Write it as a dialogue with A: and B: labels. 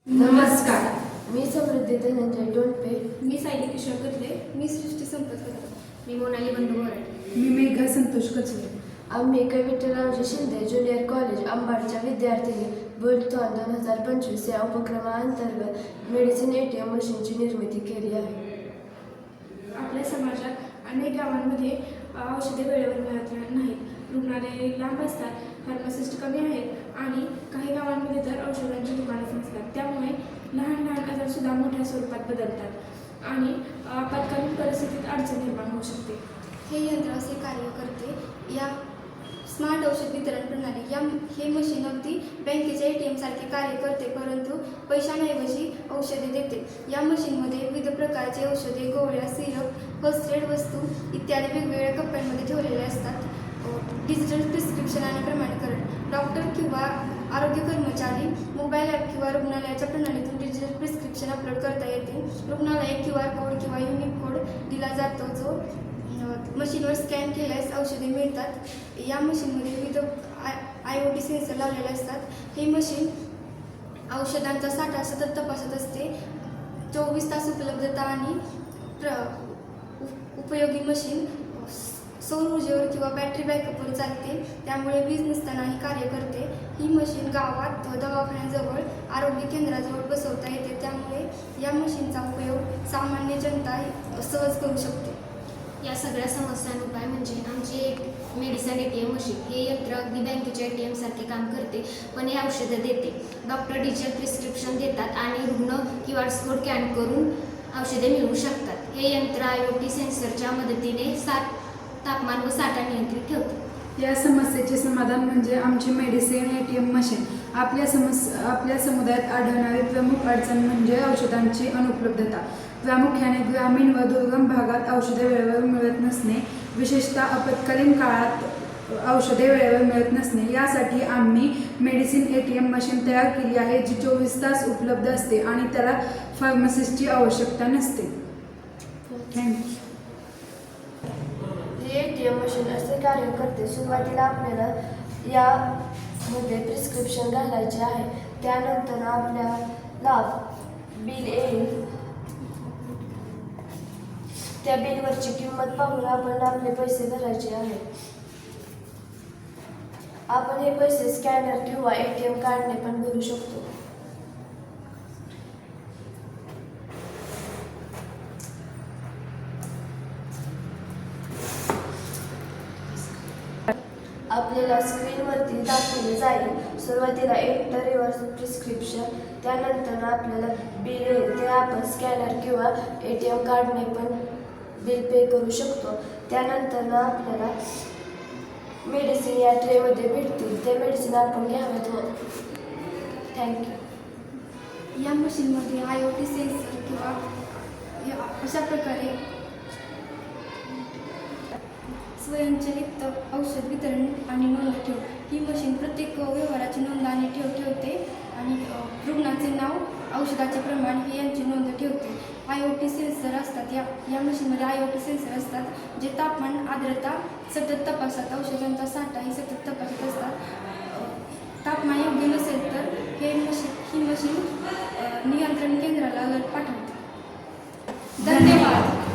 A: नमस्कार.
B: मी समृद्धी धनंजय डोंडपे.
A: मी सायली किशोर कदले.
C: मी सृष्टी संपत कदम.
D: मी मोनाली बंधू बोराडे.
E: मी मेघा संतोष कचले.
B: आम्ही कवितारावजी शिंदे ज्युनियर कॉलेज अंबाडच्या विद्यार्थिनी बुलथॉन 2025 या उपक्रमाअंतर्गत मेडिसिन ATM मशीनची निर्मिती केली आहे.
A: आपल्या समाजात अनेक गावांमध्ये औषधे वेळेवर मिळत नाहीत. रुग्णालये लांब असतात, फार्मासिस्ट कमी आहेत आणि काही गावांमध्ये तर औषधांची दुकानच नसतात. त्यामुळे लहान लहान आजारसुद्धा मोठ्या स्वरूपात बदलतात आणि आपत्कालीन परिस्थितीत अडचण निर्माण होऊ शकते.
C: हे यंत्र असे कार्य करते. या स्मार्ट औषध वितरण प्रणाली हे मशीन अगदी बँकेच्या ATM सारखे कार्य करते, परंतु पैशांऐवजी औषधे देते. या मशीनमध्ये विविध प्रकारचे औषधे, गोळ्या, सिरप, फर्स्ट एड वस्तू इत्यादी वेगवेगळ्या कप्प्यांमध्ये ठेवलेले असतात. डिजिटल प्रिस्क्रिप्शन आणि प्रमाणीकरण. डॉक्टर किंवा आरोग्य कर्मचारी मोबाईल ॲप किंवा रुग्णालयाच्या प्रणालीतून डिजिटल प्रिस्क्रिप्शन अपलोड करता येते. रुग्णालय QR कोड किंवा युनिक कोड दिला जातो, जो मशीनवर स्कॅन केल्यास औषधे मिळतात. या मशीनमध्ये विविध IoT सेन्सर लावलेले असतात. हे मशीन औषधांचा साठा सतत तपासत असते. 24 तास उपलब्धता आणि उपयोगी मशीन सौर ऊर्जेवर किंवा बॅटरी बॅकअपवर चालते, त्यामुळे वीज नसतानाही कार्य करते. ही मशीन गावात, दवाखान्याजवळ, आरोग्य केंद्राजवळ बसवता येते, त्यामुळे या मशीनचा उपयोग सामान्य जनता सहज करू शकते.
D: या सगळ्या समस्यांवर उपाय म्हणजे आमची एक मेडिसिन ATM मशीन. हे यंत्र अगदी बँकेच्या ATM सारखे काम करते, पण हे औषधं देते. डॉक्टर डिजिटल प्रिस्क्रिप्शन देतात आणि रुग्ण QR कोड स्कॅन करून औषधे मिळवू शकतात. हे यंत्र IoT सेन्सरच्या मदतीने तापमान व साठा नियंत्रित ठेवते.
E: या समस्येचे समाधान म्हणजे आमची मेडिसिन ATM मशीन. आपल्या समुदायात आढळणारी प्रमुख अडचण म्हणजे औषधांची अनुपलब्धता. प्रामुख्याने ग्रामीण व दुर्गम भागात औषधे वेळेवर मिळत नसणे, विशेषतः आपत्कालीन काळात औषधे वेळेवर मिळत नसणे. यासाठी आम्ही मेडिसिन ATM मशीन तयार केली आहे, जी 24 तास उपलब्ध असते आणि त्याला फार्मासिस्टची आवश्यकता नसते. थँक्यू.
B: हे ATM मशीन असे कार्य करते. सुरुवातीला आपल्याला यामध्ये प्रिस्क्रिप्शन घालायचे आहे. त्यानंतर आपल्याला बिल येईल. त्या बिलवरची किंमत पाहून आपण आपले पैसे भरायचे आहेत. आपण हे पैसे स्कॅनर किंवा ATM कार्डने पण भरू शकतो. आपल्याला स्क्रीनवरती दाखवले जाईल. सुरुवातीला एंटर रिव्हर्स प्रिस्क्रिप्शन, त्यानंतर आपल्याला बिल येईल. ते आपण स्कॅनर किंवा ATM कार्डने पण बिल पे करू शकतो. त्यानंतर आपल्याला मेडिसिन या ट्रेमध्ये भेटतील. ते मेडिसिन आपण घ्यावेत. थँक्यू.
C: या मशीनमध्ये IoT सेन्सर किंवा अशा प्रकारे स्वयंचलित औषध वितरण आणि नोंद ठेव. ही मशीन प्रत्येक व्यवहाराची नोंद आणि ठेवते आणि रुग्णाचे नाव, औषधाचे प्रमाण हे यांची नोंद ठेवते. IoT सेन्सर असतात. या मशीनमध्ये IoT सेन्सर असतात, जे तापमान, आर्द्रता सतत तपासतात. औषधांचा साठाही सतत तपासत असतात. तापमान योग्य नसेल तर ही मशीन नियंत्रण केंद्राला अलर्ट पाठवते. धन्यवाद.